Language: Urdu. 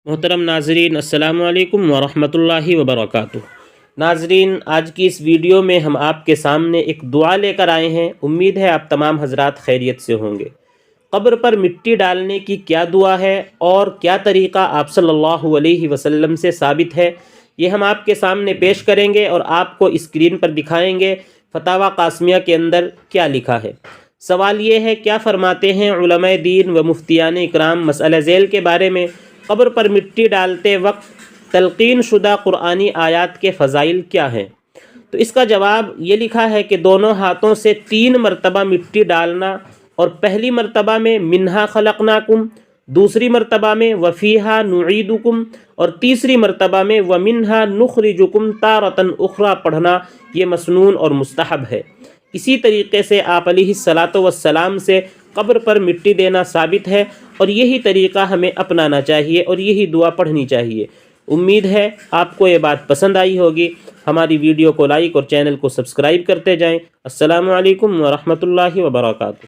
محترم ناظرین، السلام علیکم ورحمۃ اللہ وبرکاتہ۔ ناظرین، آج کی اس ویڈیو میں ہم آپ کے سامنے ایک دعا لے کر آئے ہیں۔ امید ہے آپ تمام حضرات خیریت سے ہوں گے۔ قبر پر مٹی ڈالنے کی کیا دعا ہے اور کیا طریقہ آپ صلی اللہ علیہ وسلم سے ثابت ہے، یہ ہم آپ کے سامنے پیش کریں گے اور آپ کو اسکرین پر دکھائیں گے فتاوی قاسمیہ کے اندر کیا لکھا ہے۔ سوال یہ ہے، کیا فرماتے ہیں علماء دین و مفتیان اکرام مسئلہ ذیل کے بارے میں؟ قبر پر مٹی ڈالتے وقت تلقین شدہ قرآنی آیات کے فضائل کیا ہیں؟ تو اس کا جواب یہ لکھا ہے کہ دونوں ہاتھوں سے 3 مرتبہ مٹی ڈالنا، اور پہلی مرتبہ میں منہا خلقناکم، دوسری مرتبہ میں وفیہا نعیدکم، اور تیسری مرتبہ میں ومنہا نخرجکم تارۃ اخری پڑھنا، یہ مسنون اور مستحب ہے۔ اسی طریقے سے آپ علیہ الصلاۃ والسلام سے قبر پر مٹی دینا ثابت ہے، اور یہی طریقہ ہمیں اپنانا چاہیے اور یہی دعا پڑھنی چاہیے۔ امید ہے آپ کو یہ بات پسند آئی ہوگی۔ ہماری ویڈیو کو لائک اور چینل کو سبسکرائب کرتے جائیں۔ السلام علیکم ورحمۃ اللہ وبرکاتہ۔